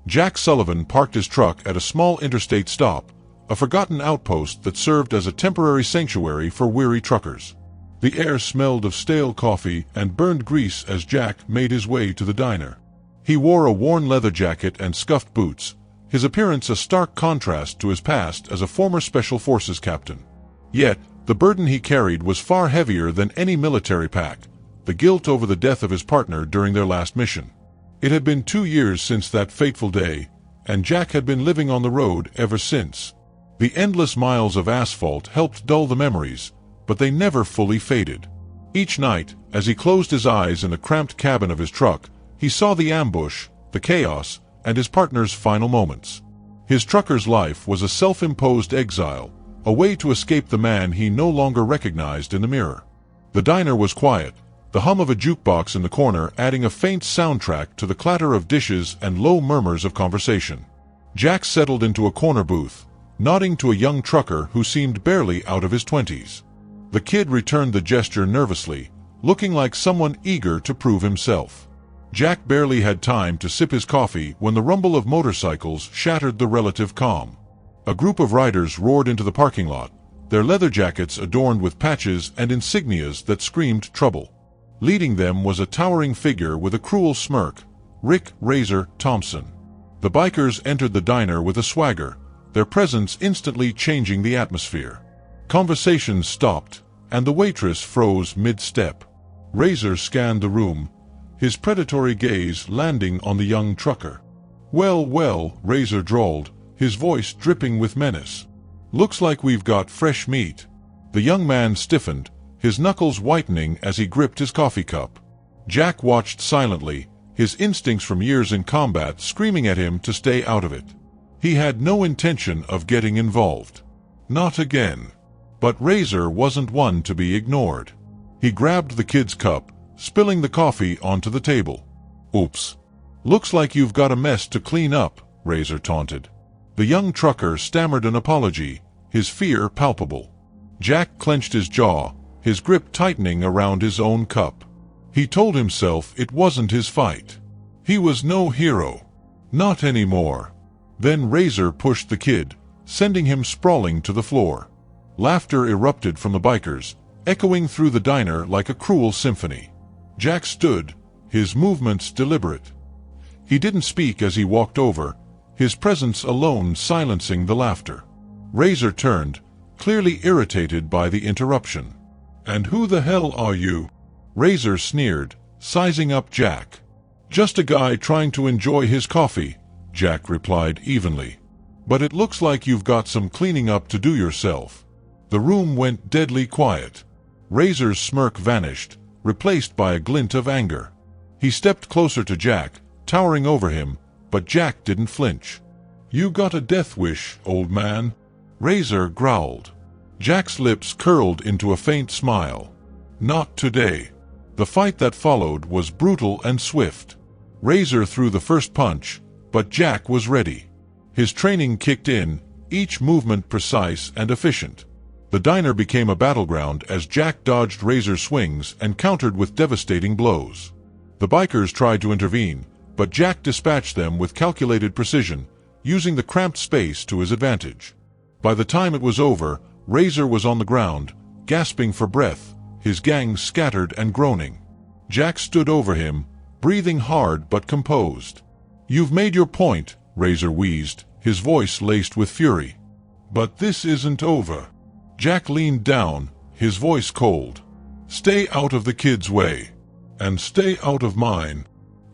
Jack Sullivan parked his truck at a small interstate stop, a forgotten outpost that served as a temporary sanctuary for weary truckers. The air smelled of stale coffee and burned grease as Jack made his way to the diner. He wore a worn leather jacket and scuffed boots, his appearance a stark contrast to his past as a former Special Forces captain. Yet, the burden he carried was far heavier than any military pack, the guilt over the death of his partner during their last mission. It had been 2 years since that fateful day, and Jack had been living on the road ever since. The endless miles of asphalt helped dull the memories, but they never fully faded. Each night, as he closed his eyes in the cramped cabin of his truck, he saw the ambush, the chaos, and his partner's final moments. His trucker's life was a self-imposed exile, a way to escape the man he no longer recognized in the mirror. The diner was quiet, the hum of a jukebox in the corner adding a faint soundtrack to the clatter of dishes and low murmurs of conversation. Jack settled into a corner booth, nodding to a young trucker who seemed barely out of his 20s. The kid returned the gesture nervously, looking like someone eager to prove himself. Jack barely had time to sip his coffee when the rumble of motorcycles shattered the relative calm. A group of riders roared into the parking lot, their leather jackets adorned with patches and insignias that screamed trouble. Leading them was a towering figure with a cruel smirk, Rick "Razor" Thompson. The bikers entered the diner with a swagger, their presence instantly changing the atmosphere. Conversations stopped, and the waitress froze mid-step. Razor scanned the room, his predatory gaze landing on the young trucker. "Well, well," Razor drawled, his voice dripping with menace. "Looks like we've got fresh meat." The young man stiffened, his knuckles whitening as he gripped his coffee cup. Jack watched silently, his instincts from years in combat screaming at him to stay out of it. He had no intention of getting involved. Not again. But Razor wasn't one to be ignored. He grabbed the kid's cup, spilling the coffee onto the table. "Oops. Looks like you've got a mess to clean up," Razor taunted. The young trucker stammered an apology, his fear palpable. Jack clenched his jaw, his grip tightening around his own cup. He told himself it wasn't his fight. He was no hero. Not anymore. Then Razor pushed the kid, sending him sprawling to the floor. Laughter erupted from the bikers, echoing through the diner like a cruel symphony. Jack stood, his movements deliberate. He didn't speak as he walked over, his presence alone silencing the laughter. Razor turned, clearly irritated by the interruption. "And who the hell are you?" Razor sneered, sizing up Jack. "Just a guy trying to enjoy his coffee," Jack replied evenly. "But it looks like you've got some cleaning up to do yourself." The room went deadly quiet. Razor's smirk vanished, replaced by a glint of anger. He stepped closer to Jack, towering over him, but Jack didn't flinch. "You got a death wish, old man," Razor growled. Jack's lips curled into a faint smile. "Not today." The fight that followed was brutal and swift. Razor threw the first punch, but Jack was ready. His training kicked in, each movement precise and efficient. The diner became a battleground as Jack dodged Razor's swings and countered with devastating blows. The bikers tried to intervene, but Jack dispatched them with calculated precision, using the cramped space to his advantage. By the time it was over, Razor was on the ground, gasping for breath, his gang scattered and groaning. Jack stood over him, breathing hard but composed. "You've made your point," Razor wheezed, his voice laced with fury. "But this isn't over." Jack leaned down, his voice cold. "Stay out of the kid's way. And stay out of mine."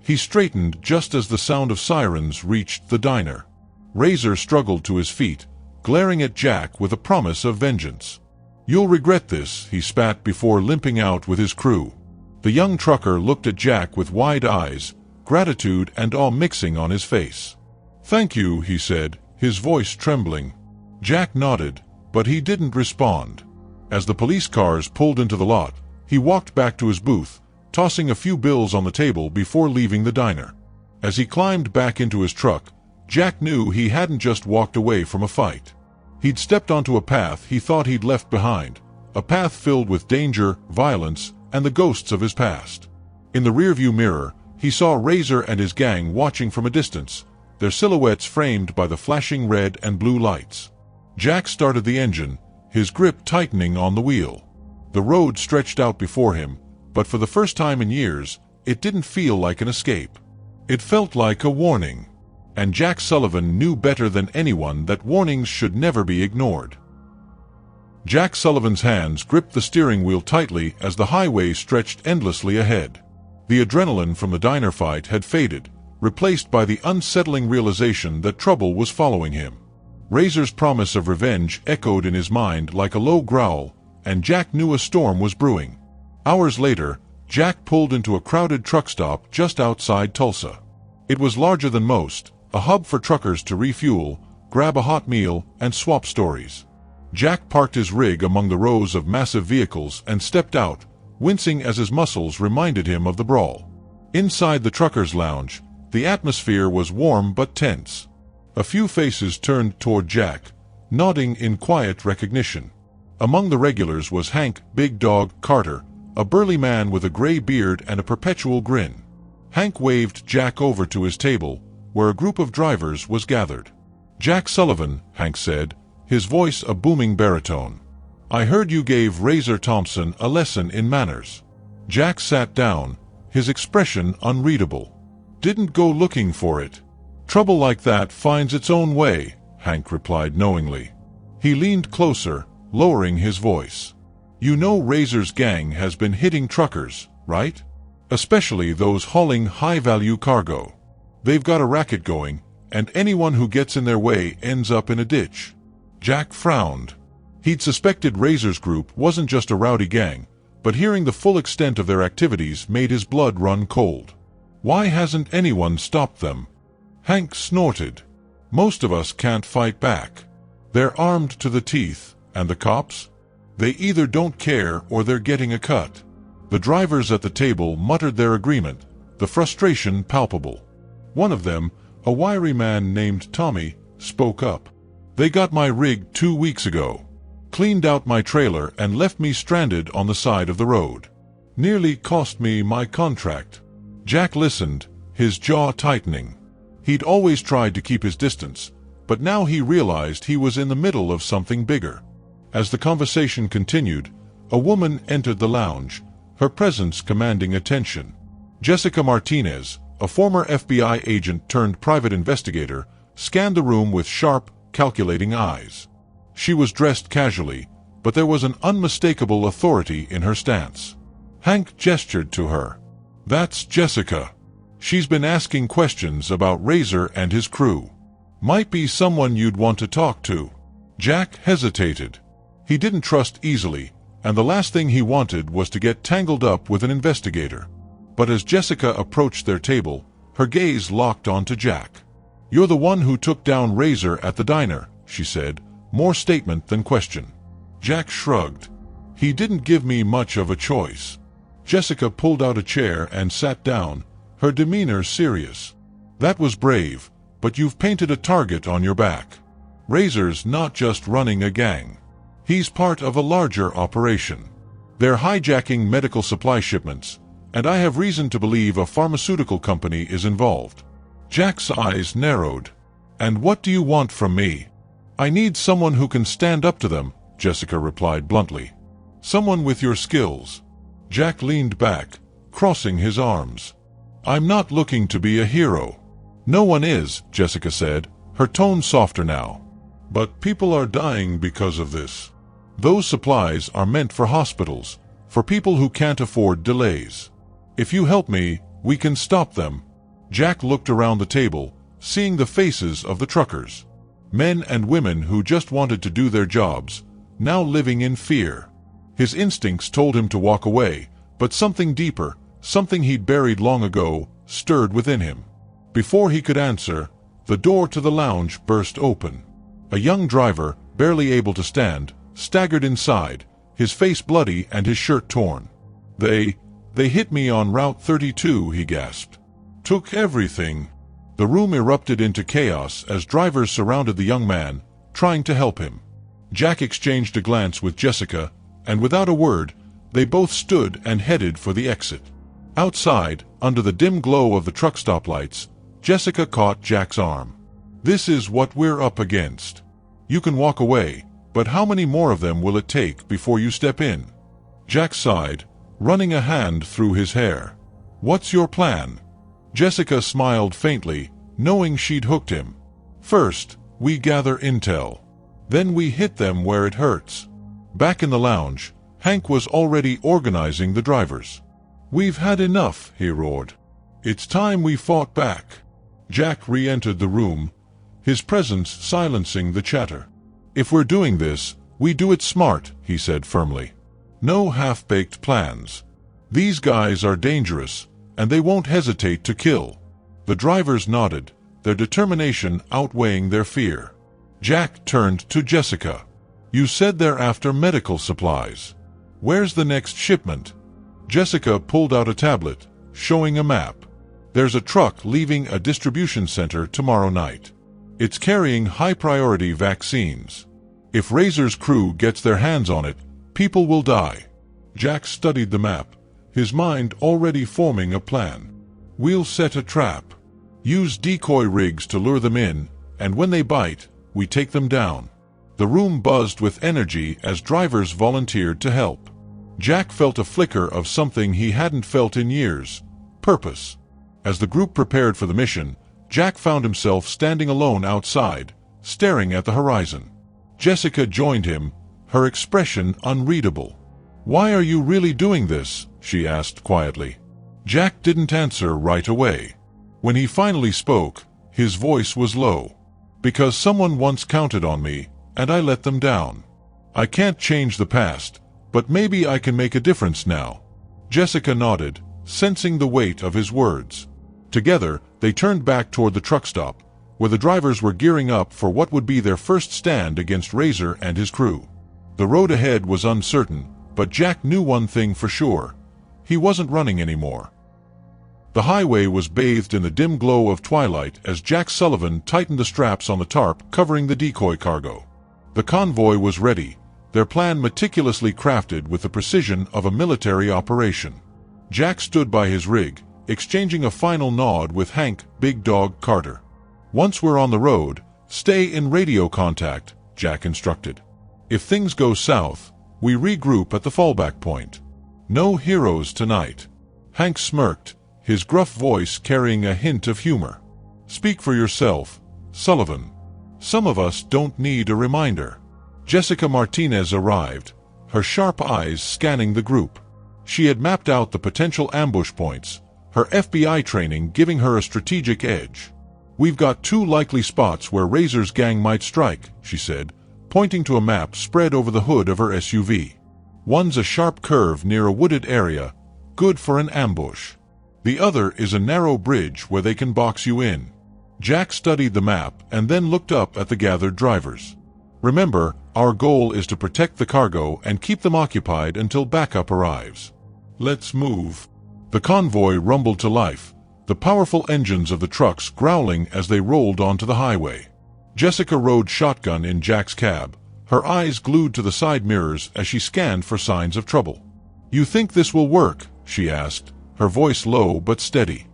He straightened just as the sound of sirens reached the diner. Razor struggled to his feet, glaring at Jack with a promise of vengeance. "You'll regret this," he spat before limping out with his crew. The young trucker looked at Jack with wide eyes, gratitude and awe mixing on his face. "Thank you," he said, his voice trembling. Jack nodded, but he didn't respond. As the police cars pulled into the lot, he walked back to his booth, tossing a few bills on the table before leaving the diner. As he climbed back into his truck, Jack knew he hadn't just walked away from a fight. He'd stepped onto a path he thought he'd left behind, a path filled with danger, violence, and the ghosts of his past. In the rearview mirror, he saw Razor and his gang watching from a distance, their silhouettes framed by the flashing red and blue lights. Jack started the engine, his grip tightening on the wheel. The road stretched out before him, but for the first time in years, it didn't feel like an escape. It felt like a warning. And Jack Sullivan knew better than anyone that warnings should never be ignored. Jack Sullivan's hands gripped the steering wheel tightly as the highway stretched endlessly ahead. The adrenaline from the diner fight had faded, replaced by the unsettling realization that trouble was following him. Razor's promise of revenge echoed in his mind like a low growl, and Jack knew a storm was brewing. Hours later, Jack pulled into a crowded truck stop just outside Tulsa. It was larger than most, a hub for truckers to refuel, grab a hot meal, and swap stories. Jack parked his rig among the rows of massive vehicles and stepped out, wincing as his muscles reminded him of the brawl. Inside the truckers' lounge, the atmosphere was warm but tense. A few faces turned toward Jack, nodding in quiet recognition. Among the regulars was Hank "Big Dog" Carter, a burly man with a gray beard and a perpetual grin. Hank waved Jack over to his table, where a group of drivers was gathered. "Jack Sullivan," Hank said, his voice a booming baritone. "I heard you gave Razor Thompson a lesson in manners." Jack sat down, his expression unreadable. "Didn't go looking for it. Trouble like that finds its own way," Hank replied knowingly. He leaned closer, lowering his voice. "You know Razor's gang has been hitting truckers, right? Especially those hauling high-value cargo. They've got a racket going, and anyone who gets in their way ends up in a ditch." Jack frowned. He'd suspected Razor's group wasn't just a rowdy gang, but hearing the full extent of their activities made his blood run cold. "Why hasn't anyone stopped them?" Hank snorted. "Most of us can't fight back. They're armed to the teeth, and the cops? They either don't care or they're getting a cut." The drivers at the table muttered their agreement, the frustration palpable. One of them, a wiry man named Tommy, spoke up. "They got my rig 2 weeks ago. Cleaned out my trailer and left me stranded on the side of the road. Nearly cost me my contract." Jack listened, his jaw tightening. He'd always tried to keep his distance, but now he realized he was in the middle of something bigger. As the conversation continued, a woman entered the lounge, her presence commanding attention. Jessica Martinez, a former FBI agent turned private investigator, scanned the room with sharp, calculating eyes. She was dressed casually, but there was an unmistakable authority in her stance. Hank gestured to her. "That's Jessica. She's been asking questions about Razor and his crew. Might be someone you'd want to talk to." Jack hesitated. He didn't trust easily, and the last thing he wanted was to get tangled up with an investigator. But as Jessica approached their table, her gaze locked onto Jack. "You're the one who took down Razor at the diner," she said, more statement than question. Jack shrugged. "He didn't give me much of a choice." Jessica pulled out a chair and sat down, her demeanor serious. "That was brave, but you've painted a target on your back. Razor's not just running a gang. He's part of a larger operation. They're hijacking medical supply shipments, and I have reason to believe a pharmaceutical company is involved." Jack's eyes narrowed. "And what do you want from me?" "I need someone who can stand up to them," Jessica replied bluntly. "Someone with your skills." Jack leaned back, crossing his arms. "I'm not looking to be a hero." "No one is," Jessica said, her tone softer now. "But people are dying because of this. Those supplies are meant for hospitals, for people who can't afford delays. If you help me, we can stop them." Jack looked around the table, seeing the faces of the truckers. Men and women who just wanted to do their jobs, now living in fear. His instincts told him to walk away, but something deeper, something he'd buried long ago, stirred within him. Before he could answer, the door to the lounge burst open. A young driver, barely able to stand, staggered inside, his face bloody and his shirt torn. They hit me on Route 32, he gasped. "Took everything." The room erupted into chaos as drivers surrounded the young man, trying to help him. Jack exchanged a glance with Jessica, and without a word, they both stood and headed for the exit. Outside, under the dim glow of the truck stoplights, Jessica caught Jack's arm. "This is what we're up against. You can walk away, but how many more of them will it take before you step in?" Jack sighed, running a hand through his hair. "What's your plan?" Jessica smiled faintly, knowing she'd hooked him. "First, we gather intel. Then we hit them where it hurts." Back in the lounge, Hank was already organizing the drivers. "We've had enough," he roared. "It's time we fought back." Jack re-entered the room, his presence silencing the chatter. "If we're doing this, we do it smart," he said firmly. "No half-baked plans. These guys are dangerous, and they won't hesitate to kill." The drivers nodded, their determination outweighing their fear. Jack turned to Jessica. "You said they're after medical supplies. Where's the next shipment?" Jessica pulled out a tablet, showing a map. "There's a truck leaving a distribution center tomorrow night. It's carrying high-priority vaccines. If Razor's crew gets their hands on it, people will die." Jack studied the map, his mind already forming a plan. "We'll set a trap. Use decoy rigs to lure them in, and when they bite, we take them down." The room buzzed with energy as drivers volunteered to help. Jack felt a flicker of something he hadn't felt in years: purpose. As the group prepared for the mission, Jack found himself standing alone outside, staring at the horizon. Jessica joined him, her expression unreadable. "Why are you really doing this?" she asked quietly. Jack didn't answer right away. When he finally spoke, his voice was low. "Because someone once counted on me, and I let them down. I can't change the past, but maybe I can make a difference now." Jessica nodded, sensing the weight of his words. Together, they turned back toward the truck stop, where the drivers were gearing up for what would be their first stand against Razor and his crew. The road ahead was uncertain, but Jack knew one thing for sure: he wasn't running anymore. The highway was bathed in the dim glow of twilight as Jack Sullivan tightened the straps on the tarp covering the decoy cargo. The convoy was ready, their plan meticulously crafted with the precision of a military operation. Jack stood by his rig, exchanging a final nod with Hank "Big Dog" Carter. "Once we're on the road, stay in radio contact," Jack instructed. "If things go south, we regroup at the fallback point. No heroes tonight." Hank smirked, his gruff voice carrying a hint of humor. "Speak for yourself, Sullivan. Some of us don't need a reminder." Jessica Martinez arrived, her sharp eyes scanning the group. She had mapped out the potential ambush points, her FBI training giving her a strategic edge. "We've got 2 likely spots where Razor's gang might strike," she said, pointing to a map spread over the hood of her SUV. "One's a sharp curve near a wooded area, good for an ambush. The other is a narrow bridge where they can box you in." Jack studied the map and then looked up at the gathered drivers. "Remember, our goal is to protect the cargo and keep them occupied until backup arrives. Let's move." The convoy rumbled to life, the powerful engines of the trucks growling as they rolled onto the highway. Jessica rode shotgun in Jack's cab, her eyes glued to the side mirrors as she scanned for signs of trouble. "You think this will work?" she asked, her voice low but steady.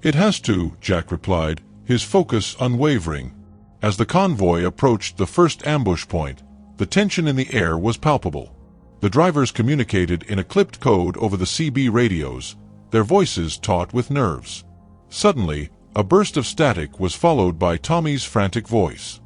"It has to," Jack replied, his focus unwavering. As the convoy approached the first ambush point, the tension in the air was palpable. The drivers communicated in a clipped code over the CB radios, their voices taut with nerves. Suddenly, a burst of static was followed by Tommy's frantic voice.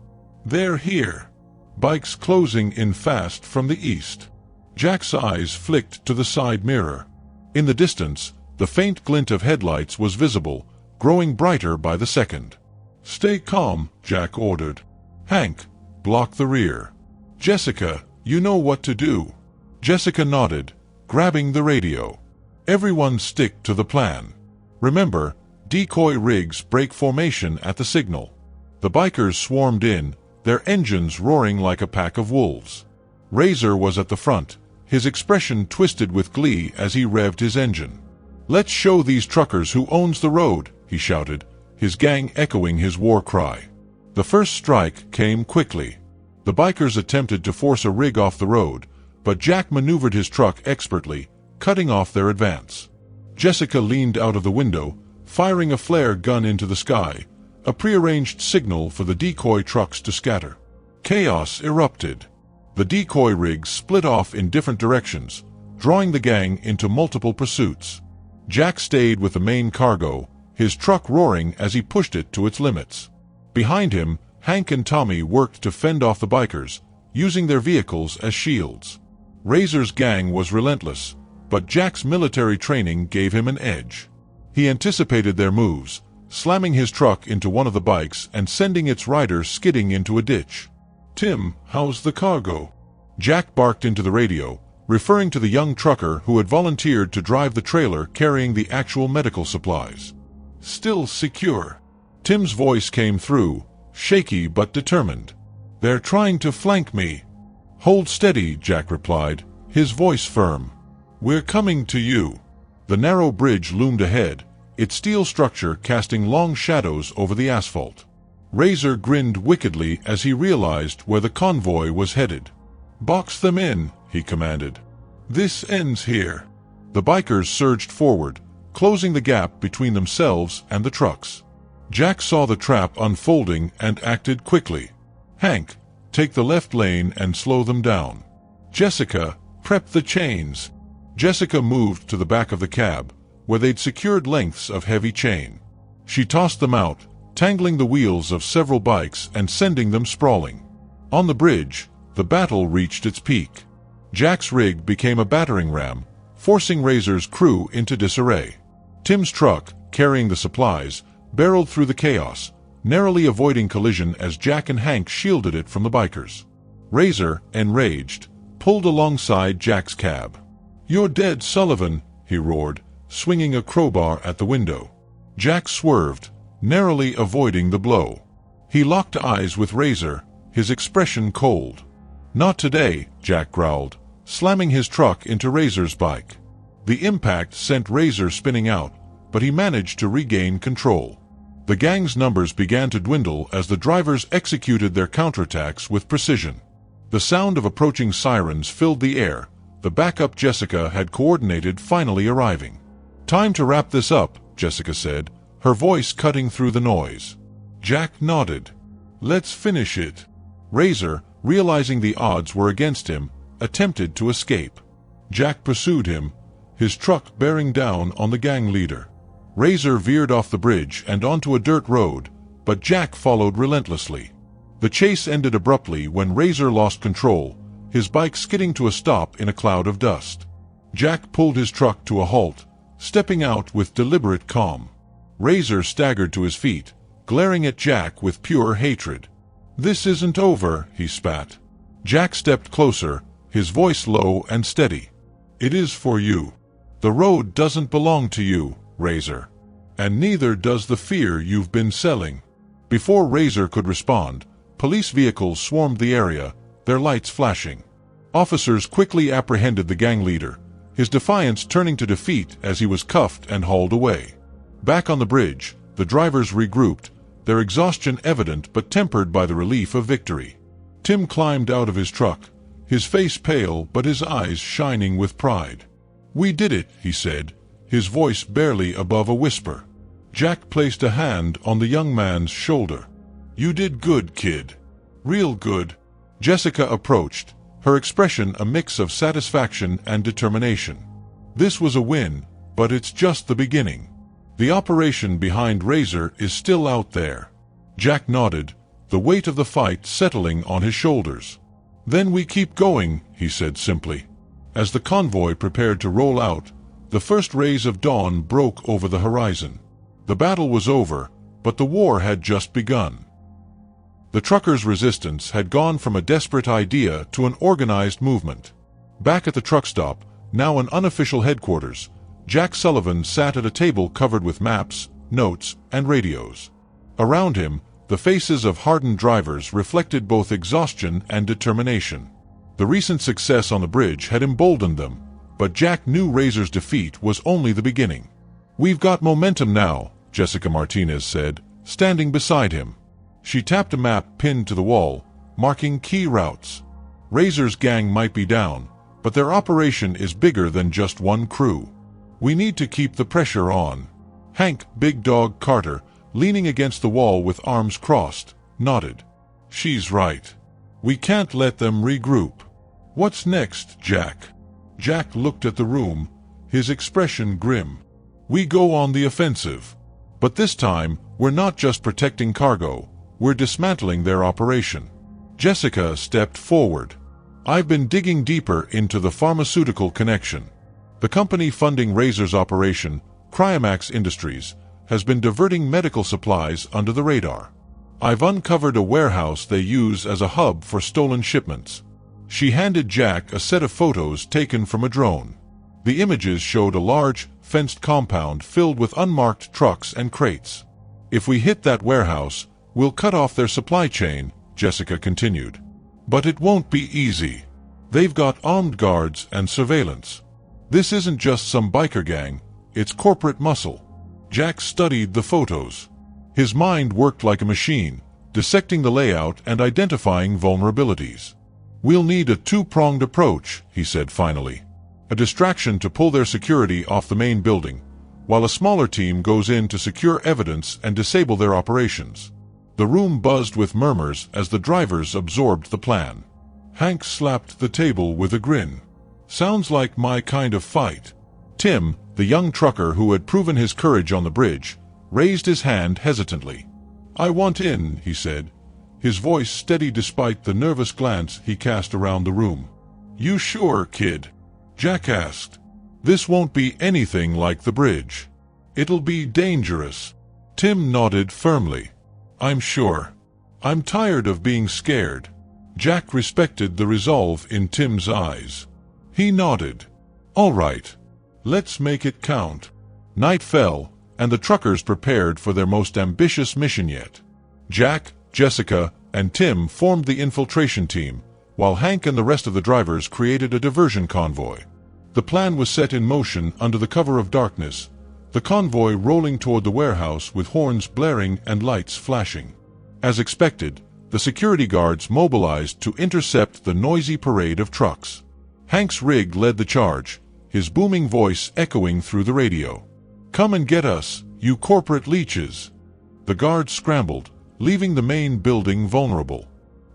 "They're here." Bikes closing in fast from the east. Jack's eyes flicked to the side mirror. In the distance, the faint glint of headlights was visible, growing brighter by the second. "Stay calm," Jack ordered. "Hank, block the rear. Jessica, you know what to do." Jessica nodded, grabbing the radio. "Everyone stick to the plan. Remember, decoy rigs break formation at the signal." The bikers swarmed in, their engines roaring like a pack of wolves. Razor was at the front, his expression twisted with glee as he revved his engine. "Let's show these truckers who owns the road," he shouted, his gang echoing his war cry. The first strike came quickly. The bikers attempted to force a rig off the road, but Jack maneuvered his truck expertly, cutting off their advance. Jessica leaned out of the window, firing a flare gun into the sky, a prearranged signal for the decoy trucks to scatter. Chaos erupted. The decoy rigs split off in different directions, drawing the gang into multiple pursuits. Jack stayed with the main cargo, his truck roaring as he pushed it to its limits. Behind him, Hank and Tommy worked to fend off the bikers, using their vehicles as shields. Razor's gang was relentless, but Jack's military training gave him an edge. He anticipated their moves, slamming his truck into one of the bikes and sending its rider skidding into a ditch. "Tim, how's the cargo?" Jack barked into the radio, referring to the young trucker who had volunteered to drive the trailer carrying the actual medical supplies. "Still secure." Tim's voice came through, shaky but determined. "They're trying to flank me." "Hold steady," Jack replied, his voice firm. "We're coming to you." The narrow bridge loomed ahead, its steel structure casting long shadows over the asphalt. Razor grinned wickedly as he realized where the convoy was headed. "Box them in," he commanded. "This ends here." The bikers surged forward, closing the gap between themselves and the trucks. Jack saw the trap unfolding and acted quickly. "Hank, take the left lane and slow them down. Jessica, prep the chains." Jessica moved to the back of the cab, where they'd secured lengths of heavy chain. She tossed them out, tangling the wheels of several bikes and sending them sprawling. On the bridge, the battle reached its peak. Jack's rig became a battering ram, forcing Razor's crew into disarray. Tim's truck, carrying the supplies, barreled through the chaos, narrowly avoiding collision as Jack and Hank shielded it from the bikers. Razor, enraged, pulled alongside Jack's cab. "You're dead, Sullivan," he roared, swinging a crowbar at the window. Jack swerved, narrowly avoiding the blow. He locked eyes with Razor, his expression cold. "Not today," Jack growled, slamming his truck into Razor's bike. The impact sent Razor spinning out, but he managed to regain control. The gang's numbers began to dwindle as the drivers executed their counterattacks with precision. The sound of approaching sirens filled the air, the backup Jessica had coordinated finally arriving. "Time to wrap this up," Jessica said, her voice cutting through the noise. Jack nodded. "Let's finish it." Razor, realizing the odds were against him, attempted to escape. Jack pursued him, his truck bearing down on the gang leader. Razor veered off the bridge and onto a dirt road, but Jack followed relentlessly. The chase ended abruptly when Razor lost control, his bike skidding to a stop in a cloud of dust. Jack pulled his truck to a halt, stepping out with deliberate calm. Razor staggered to his feet, glaring at Jack with pure hatred. "This isn't over," he spat. Jack stepped closer, his voice low and steady. "It is for you. The road doesn't belong to you, Razor. And neither does the fear you've been selling." Before Razor could respond, police vehicles swarmed the area, their lights flashing. Officers quickly apprehended the gang leader, his defiance turning to defeat as he was cuffed and hauled away. Back on the bridge, the drivers regrouped, their exhaustion evident but tempered by the relief of victory. Tim climbed out of his truck, his face pale but his eyes shining with pride. "We did it," he said, his voice barely above a whisper. Jack placed a hand on the young man's shoulder. "You did good, kid. Real good." Jessica approached, her expression a mix of satisfaction and determination. "This was a win, but it's just the beginning. The operation behind Razor is still out there." Jack nodded, the weight of the fight settling on his shoulders. "Then we keep going," he said simply. As the convoy prepared to roll out, the first rays of dawn broke over the horizon. The battle was over, but the war had just begun. The truckers' resistance had gone from a desperate idea to an organized movement. Back at the truck stop, now an unofficial headquarters, Jack Sullivan sat at a table covered with maps, notes, and radios. Around him, the faces of hardened drivers reflected both exhaustion and determination. The recent success on the bridge had emboldened them, but Jack knew Razor's defeat was only the beginning. "We've got momentum now," Jessica Martinez said, standing beside him. She tapped a map pinned to the wall, marking key routes. Razor's gang might be down, but their operation is bigger than just one crew. We need to keep the pressure on. Hank "Big Dog" Carter, leaning against the wall with arms crossed, nodded. She's right. We can't let them regroup. What's next, Jack? Jack looked at the room, his expression grim. We go on the offensive. But this time, we're not just protecting cargo, we're dismantling their operation. Jessica stepped forward. I've been digging deeper into the pharmaceutical connection. The company funding Razor's operation, Cryomax Industries, has been diverting medical supplies under the radar. I've uncovered a warehouse they use as a hub for stolen shipments. She handed Jack a set of photos taken from a drone. The images showed a large, fenced compound filled with unmarked trucks and crates. If we hit that warehouse, we'll cut off their supply chain, Jessica continued. But it won't be easy. They've got armed guards and surveillance. This isn't just some biker gang, it's corporate muscle. Jack studied the photos. His mind worked like a machine, dissecting the layout and identifying vulnerabilities. We'll need a two-pronged approach, he said finally. A distraction to pull their security off the main building, while a smaller team goes in to secure evidence and disable their operations. The room buzzed with murmurs as the drivers absorbed the plan. Hank slapped the table with a grin. Sounds like my kind of fight. Tim, the young trucker who had proven his courage on the bridge, raised his hand hesitantly. I want in, he said, his voice steady despite the nervous glance he cast around the room. You sure, kid? Jack asked. This won't be anything like the bridge. It'll be dangerous. Tim nodded firmly. I'm sure. I'm tired of being scared. Jack respected the resolve in Tim's eyes. He nodded. All right. Let's make it count. Night fell, and the truckers prepared for their most ambitious mission yet. Jack, Jessica, and Tim formed the infiltration team, while Hank and the rest of the drivers created a diversion convoy. The plan was set in motion under the cover of darkness, the convoy rolling toward the warehouse with horns blaring and lights flashing. As expected, the security guards mobilized to intercept the noisy parade of trucks. Hank's rig led the charge, his booming voice echoing through the radio. Come and get us, you corporate leeches. The guards scrambled, leaving the main building vulnerable.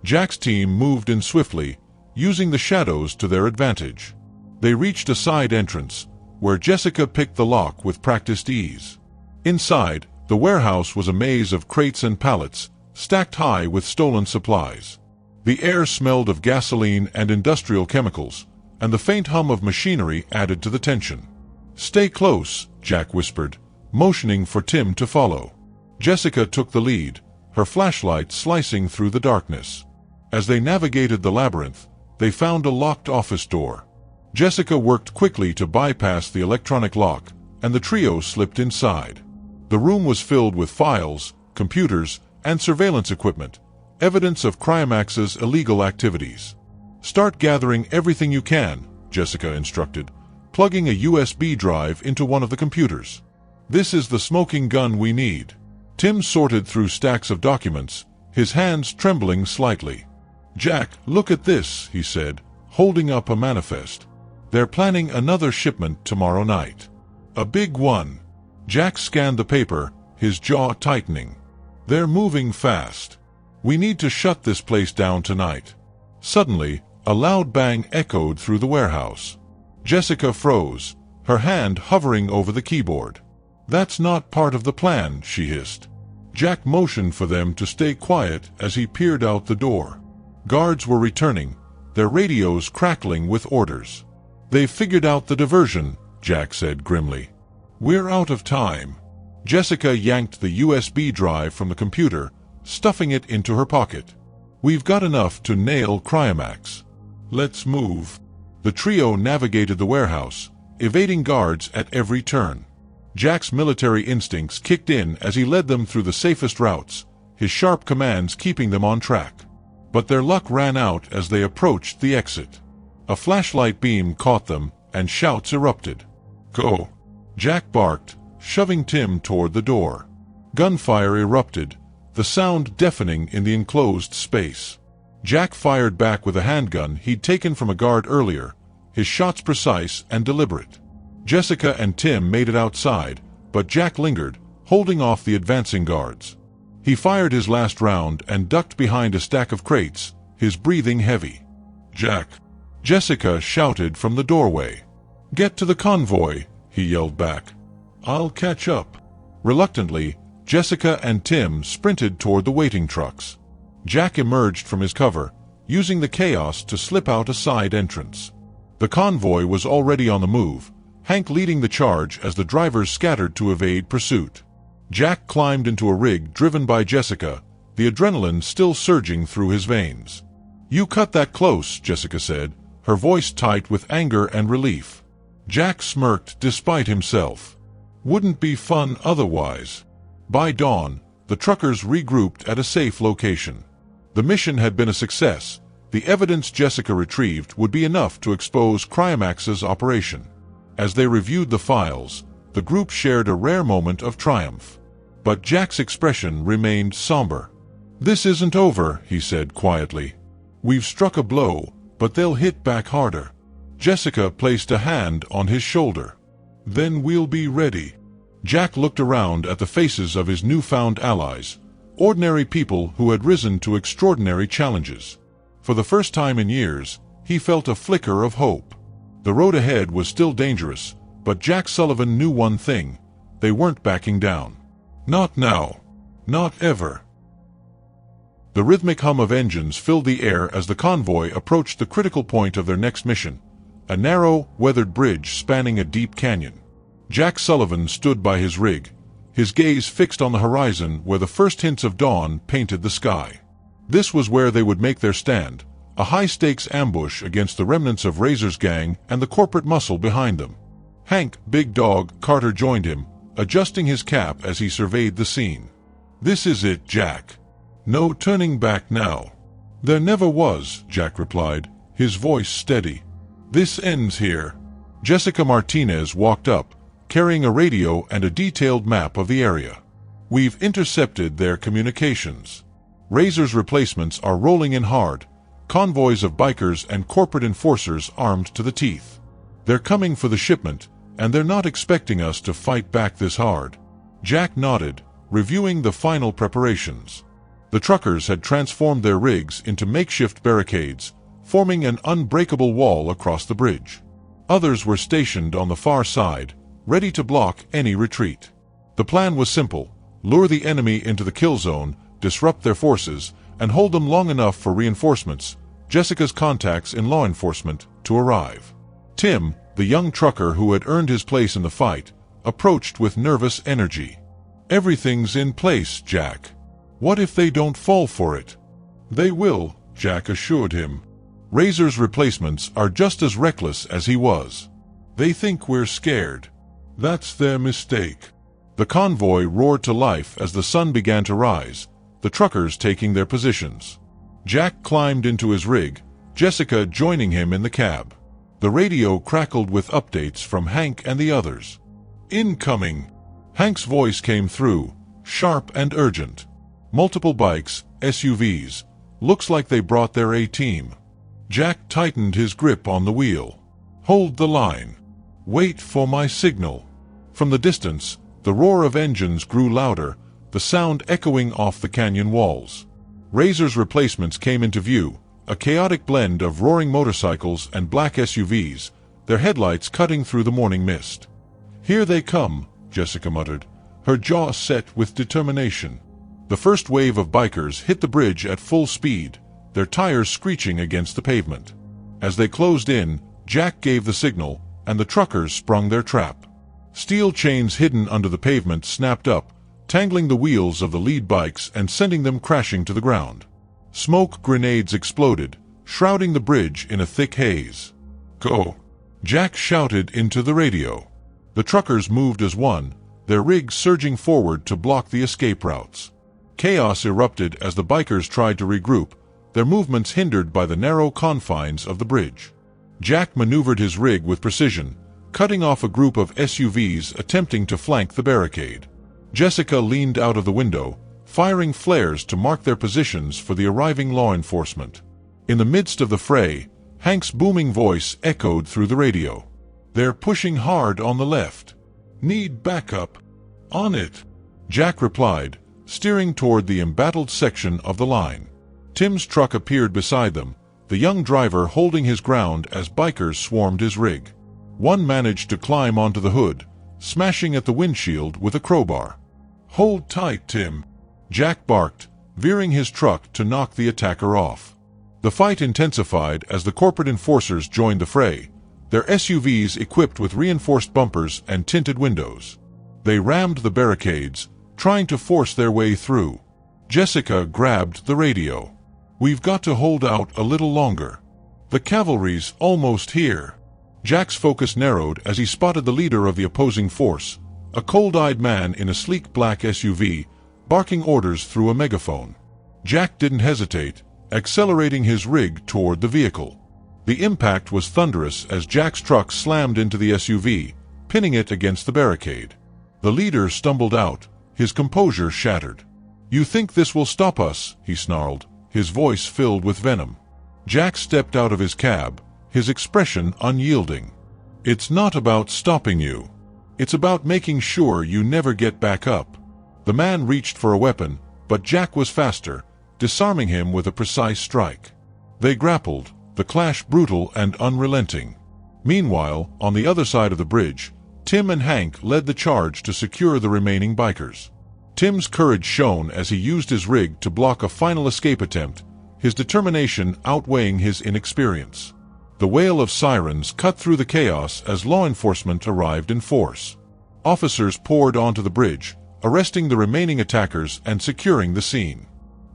Jack's team moved in swiftly, using the shadows to their advantage. They reached a side entrance, where Jessica picked the lock with practiced ease. Inside, the warehouse was a maze of crates and pallets, stacked high with stolen supplies. The air smelled of gasoline and industrial chemicals, and the faint hum of machinery added to the tension. Stay close, Jack whispered, motioning for Tim to follow. Jessica took the lead, her flashlight slicing through the darkness. As they navigated the labyrinth, they found a locked office door. Jessica worked quickly to bypass the electronic lock, and the trio slipped inside. The room was filled with files, computers, and surveillance equipment, evidence of Cryomax's illegal activities. Start gathering everything you can, Jessica instructed, plugging a USB drive into one of the computers. This is the smoking gun we need. Tim sorted through stacks of documents, his hands trembling slightly. Jack, look at this, he said, holding up a manifest. They're planning another shipment tomorrow night. A big one. Jack scanned the paper, his jaw tightening. They're moving fast. We need to shut this place down tonight. Suddenly, a loud bang echoed through the warehouse. Jessica froze, her hand hovering over the keyboard. That's not part of the plan, she hissed. Jack motioned for them to stay quiet as he peered out the door. Guards were returning, their radios crackling with orders. They've figured out the diversion, Jack said grimly. We're out of time. Jessica yanked the USB drive from the computer, stuffing it into her pocket. We've got enough to nail Cryomax. Let's move. The trio navigated the warehouse, evading guards at every turn. Jack's military instincts kicked in as he led them through the safest routes, his sharp commands keeping them on track. But their luck ran out as they approached the exit. A flashlight beam caught them, and shouts erupted. Go! Jack barked, shoving Tim toward the door. Gunfire erupted, the sound deafening in the enclosed space. Jack fired back with a handgun he'd taken from a guard earlier, his shots precise and deliberate. Jessica and Tim made it outside, but Jack lingered, holding off the advancing guards. He fired his last round and ducked behind a stack of crates, his breathing heavy. "Jack!" Jessica shouted from the doorway. "Get to the convoy," he yelled back. "I'll catch up." Reluctantly, Jessica and Tim sprinted toward the waiting trucks. Jack emerged from his cover, using the chaos to slip out a side entrance. The convoy was already on the move, Hank leading the charge as the drivers scattered to evade pursuit. Jack climbed into a rig driven by Jessica, the adrenaline still surging through his veins. "You cut that close," Jessica said, her voice tight with anger and relief. Jack smirked despite himself. "Wouldn't be fun otherwise." By dawn, the truckers regrouped at a safe location. The mission had been a success. The evidence Jessica retrieved would be enough to expose Cryomax's operation. As they reviewed the files, the group shared a rare moment of triumph. But Jack's expression remained somber. "This isn't over," he said quietly. "We've struck a blow, but they'll hit back harder." Jessica placed a hand on his shoulder. "Then we'll be ready." Jack looked around at the faces of his newfound allies, ordinary people who had risen to extraordinary challenges. For the first time in years, he felt a flicker of hope. The road ahead was still dangerous, but Jack Sullivan knew one thing: they weren't backing down. Not now. Not ever. The rhythmic hum of engines filled the air as the convoy approached the critical point of their next mission, a narrow, weathered bridge spanning a deep canyon. Jack Sullivan stood by his rig, his gaze fixed on the horizon where the first hints of dawn painted the sky. This was where they would make their stand, a high-stakes ambush against the remnants of Razor's gang and the corporate muscle behind them. Hank, Big Dog, Carter joined him, adjusting his cap as he surveyed the scene. "This is it, Jack. No turning back now." "There never was," Jack replied, his voice steady. "This ends here." Jessica Martinez walked up, carrying a radio and a detailed map of the area. "We've intercepted their communications. Razor's replacements are rolling in hard, convoys of bikers and corporate enforcers armed to the teeth. They're coming for the shipment, and they're not expecting us to fight back this hard." Jack nodded, reviewing the final preparations. The truckers had transformed their rigs into makeshift barricades, forming an unbreakable wall across the bridge. Others were stationed on the far side, ready to block any retreat. The plan was simple: lure the enemy into the kill zone, disrupt their forces, and hold them long enough for reinforcements, Jessica's contacts in law enforcement, to arrive. Tim, the young trucker who had earned his place in the fight, approached with nervous energy. "Everything's in place, Jack. What if they don't fall for it?" "They will," Jack assured him. "Razor's replacements are just as reckless as he was. They think we're scared. That's their mistake." The convoy roared to life as the sun began to rise, the truckers taking their positions. Jack climbed into his rig, Jessica joining him in the cab. The radio crackled with updates from Hank and the others. "Incoming!" Hank's voice came through, sharp and urgent. "Multiple bikes, SUVs. Looks like they brought their A-team." Jack tightened his grip on the wheel. "Hold the line. Wait for my signal." From the distance, the roar of engines grew louder, the sound echoing off the canyon walls. Razor's replacements came into view, a chaotic blend of roaring motorcycles and black SUVs, their headlights cutting through the morning mist. "Here they come," Jessica muttered, her jaw set with determination. The first wave of bikers hit the bridge at full speed, their tires screeching against the pavement. As they closed in, Jack gave the signal, and the truckers sprung their trap. Steel chains hidden under the pavement snapped up, tangling the wheels of the lead bikes and sending them crashing to the ground. Smoke grenades exploded, shrouding the bridge in a thick haze. "Go!" Jack shouted into the radio. The truckers moved as one, their rigs surging forward to block the escape routes. Chaos erupted as the bikers tried to regroup, their movements hindered by the narrow confines of the bridge. Jack maneuvered his rig with precision, cutting off a group of SUVs attempting to flank the barricade. Jessica leaned out of the window, firing flares to mark their positions for the arriving law enforcement. In the midst of the fray, Hank's booming voice echoed through the radio. "They're pushing hard on the left. Need backup." "On it." Jack replied, steering toward the embattled section of the line. Tim's truck appeared beside them, the young driver holding his ground as bikers swarmed his rig. One managed to climb onto the hood, smashing at the windshield with a crowbar. "Hold tight, Tim," Jack barked, veering his truck to knock the attacker off. The fight intensified as the corporate enforcers joined the fray, their SUVs equipped with reinforced bumpers and tinted windows. They rammed the barricades, trying to force their way through. Jessica grabbed the radio. "We've got to hold out a little longer. The cavalry's almost here." Jack's focus narrowed as he spotted the leader of the opposing force, a cold-eyed man in a sleek black SUV, barking orders through a megaphone. Jack didn't hesitate, accelerating his rig toward the vehicle. The impact was thunderous as Jack's truck slammed into the SUV, pinning it against the barricade. The leader stumbled out, his composure shattered. "You think this will stop us?" he snarled, his voice filled with venom. Jack stepped out of his cab, his expression unyielding. "It's not about stopping you. It's about making sure you never get back up." The man reached for a weapon, but Jack was faster, disarming him with a precise strike. They grappled, the clash brutal and unrelenting. Meanwhile, on the other side of the bridge, Tim and Hank led the charge to secure the remaining bikers. Tim's courage shone as he used his rig to block a final escape attempt, his determination outweighing his inexperience. The wail of sirens cut through the chaos as law enforcement arrived in force. Officers poured onto the bridge, arresting the remaining attackers and securing the scene.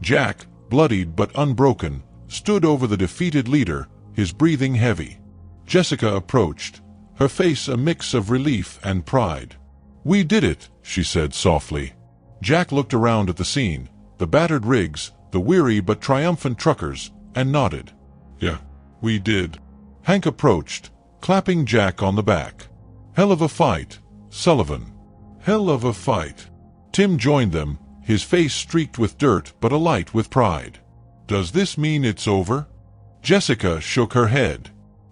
Jack, bloodied but unbroken, stood over the defeated leader, his breathing heavy. Jessica approached, her face a mix of relief and pride. "We did it," she said softly. Jack looked around at the scene, the battered rigs, the weary but triumphant truckers, and nodded. "Yeah, we did." Hank approached, clapping Jack on the back. "Hell of a fight, Sullivan." "Hell of a fight." Tim joined them, his face streaked with dirt but alight with pride. "Does this mean it's over?" Jessica shook her head.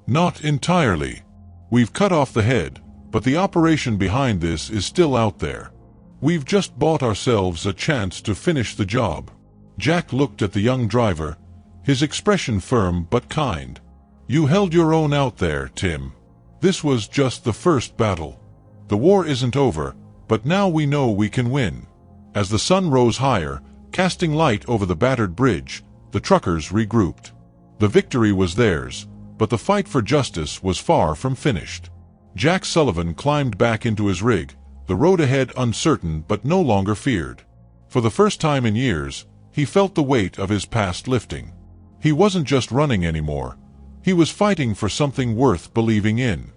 "Not entirely. We've cut off the head, but the operation behind this is still out there. We've just bought ourselves a chance to finish the job." Jack looked at the young driver, his expression firm but kind. "You held your own out there, Tim. This was just the first battle. The war isn't over, but now we know we can win." As the sun rose higher, casting light over the battered bridge, the truckers regrouped. The victory was theirs, but the fight for justice was far from finished. Jack Sullivan climbed back into his rig, the road ahead uncertain but no longer feared. For the first time in years, he felt the weight of his past lifting. He wasn't just running anymore. He was fighting for something worth believing in.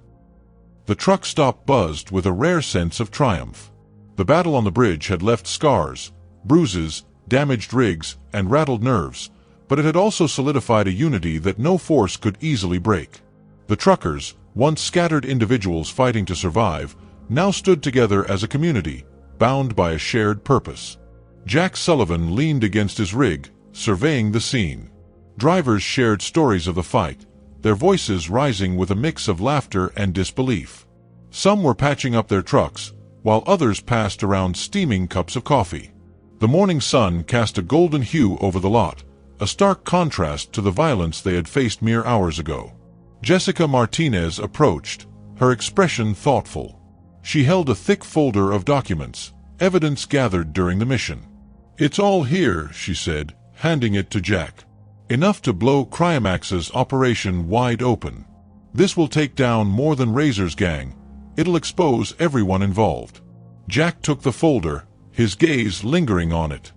The truck stop buzzed with a rare sense of triumph. The battle on the bridge had left scars, bruises, damaged rigs, and rattled nerves, but it had also solidified a unity that no force could easily break. The truckers, once scattered individuals fighting to survive, now stood together as a community, bound by a shared purpose. Jack Sullivan leaned against his rig, surveying the scene. Drivers shared stories of the fight, their voices rising with a mix of laughter and disbelief. Some were patching up their trucks, while others passed around steaming cups of coffee. The morning sun cast a golden hue over the lot, a stark contrast to the violence they had faced mere hours ago. Jessica Martinez approached, her expression thoughtful. She held a thick folder of documents, evidence gathered during the mission. "It's all here," she said, handing it to Jack. "Enough to blow Cryamax's operation wide open. This will take down more than Razor's gang. It'll expose everyone involved." Jack took the folder, his gaze lingering on it.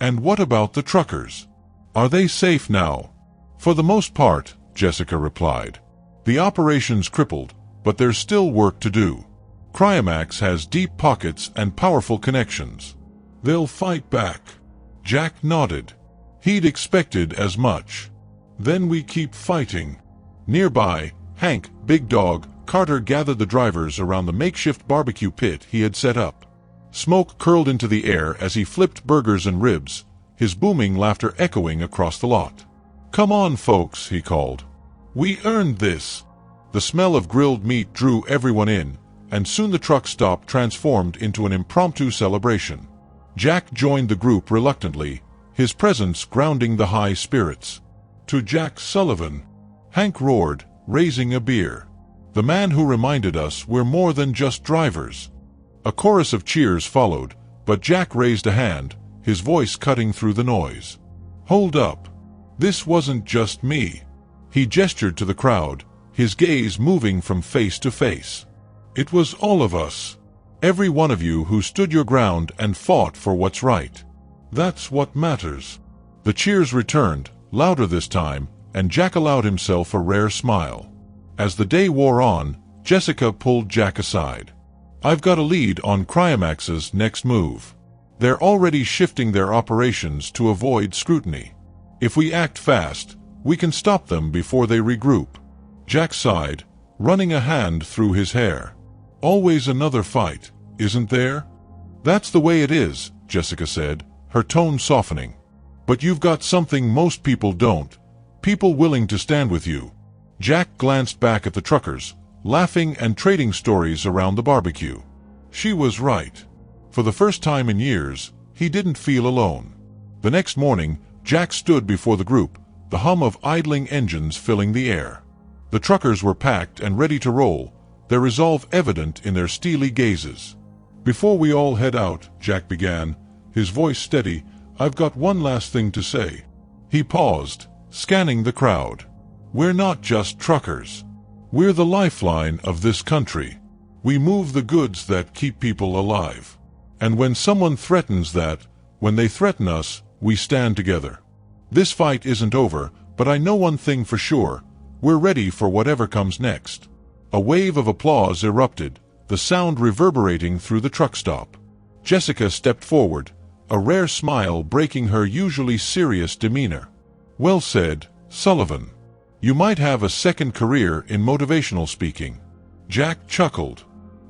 "And what about the truckers? Are they safe now?" "For the most part," Jessica replied. "The operation's crippled, but there's still work to do. Cryamax has deep pockets and powerful connections. They'll fight back." Jack nodded. He'd expected as much. "Then we keep fighting." Nearby, Hank, Big Dog, Carter gathered the drivers around the makeshift barbecue pit he had set up. Smoke curled into the air as he flipped burgers and ribs, his booming laughter echoing across the lot. "Come on, folks," he called. "We earned this." The smell of grilled meat drew everyone in, and soon the truck stop transformed into an impromptu celebration. Jack joined the group reluctantly, his presence grounding the high spirits. "To Jack Sullivan!" Hank roared, raising a beer. "The man who reminded us we're more than just drivers." A chorus of cheers followed, but Jack raised a hand, his voice cutting through the noise. "Hold up. This wasn't just me." He gestured to the crowd, his gaze moving from face to face. "It was all of us. Every one of you who stood your ground and fought for what's right. That's what matters." The cheers returned, louder this time, and Jack allowed himself a rare smile. As the day wore on, Jessica pulled Jack aside. "I've got a lead on Cryamax's next move. They're already shifting their operations to avoid scrutiny. If we act fast, we can stop them before they regroup." Jack sighed, running a hand through his hair. "Always another fight, isn't there?" "That's the way it is," Jessica said, her tone softening. "But you've got something most people don't. People willing to stand with you." Jack glanced back at the truckers, laughing and trading stories around the barbecue. She was right. For the first time in years, he didn't feel alone. The next morning, Jack stood before the group, the hum of idling engines filling the air. The truckers were packed and ready to roll, their resolve evident in their steely gazes. "Before we all head out," Jack began, his voice steady, "I've got one last thing to say." He paused, scanning the crowd. "We're not just truckers. We're the lifeline of this country. We move the goods that keep people alive. And when someone threatens that, when they threaten us, we stand together. This fight isn't over, but I know one thing for sure. We're ready for whatever comes next." A wave of applause erupted, the sound reverberating through the truck stop. Jessica stepped forward, a rare smile breaking her usually serious demeanor. "Well said, Sullivan. You might have a second career in motivational speaking." Jack chuckled.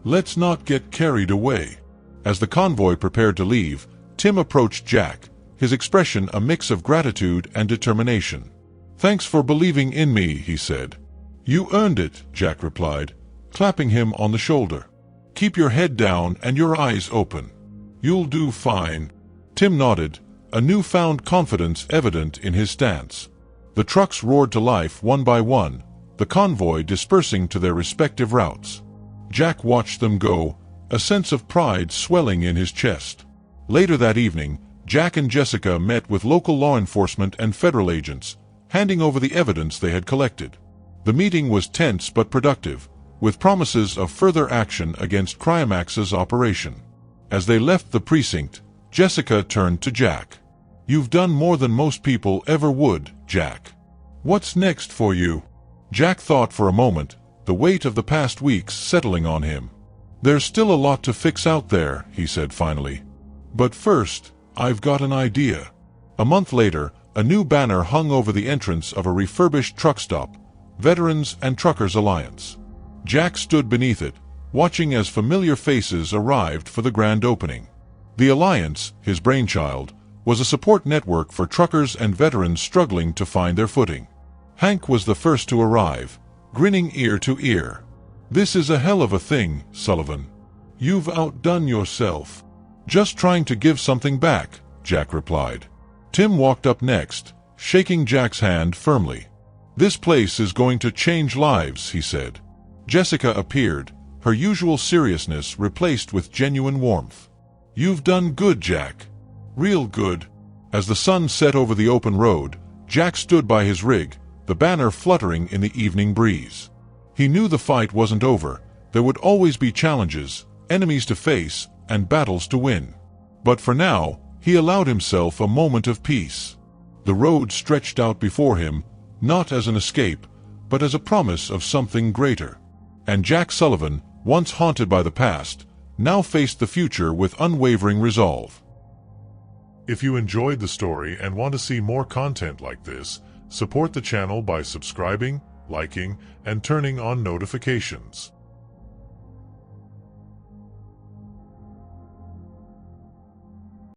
"Let's not get carried away." As the convoy prepared to leave, Tim approached Jack, his expression a mix of gratitude and determination. "Thanks for believing in me," he said. "You earned it," Jack replied, clapping him on the shoulder. "Keep your head down and your eyes open. You'll do fine." Tim nodded, a newfound confidence evident in his stance. The trucks roared to life one by one, the convoy dispersing to their respective routes. Jack watched them go, a sense of pride swelling in his chest. Later that evening, Jack and Jessica met with local law enforcement and federal agents, handing over the evidence they had collected. The meeting was tense but productive, with promises of further action against Cryamax's operation. As they left the precinct, Jessica turned to Jack. "You've done more than most people ever would, Jack. What's next for you?" Jack thought for a moment, the weight of the past weeks settling on him. "There's still a lot to fix out there," he said finally. "But first, I've got an idea." A month later, a new banner hung over the entrance of a refurbished truck stop, Veterans and Truckers Alliance. Jack stood beneath it, watching as familiar faces arrived for the grand opening. The Alliance, his brainchild, was a support network for truckers and veterans struggling to find their footing. Hank was the first to arrive, grinning ear to ear. "This is a hell of a thing, Sullivan. You've outdone yourself." "Just trying to give something back," Jack replied. Tim walked up next, shaking Jack's hand firmly. "This place is going to change lives," he said. Jessica appeared, her usual seriousness replaced with genuine warmth. "You've done good, Jack. Real good." As the sun set over the open road, Jack stood by his rig, the banner fluttering in the evening breeze. He knew the fight wasn't over. There would always be challenges, enemies to face, and battles to win. But for now, he allowed himself a moment of peace. The road stretched out before him, not as an escape, but as a promise of something greater. And Jack Sullivan, once haunted by the past, now faced the future with unwavering resolve. If you enjoyed the story and want to see more content like this, support the channel by subscribing, liking, and turning on notifications.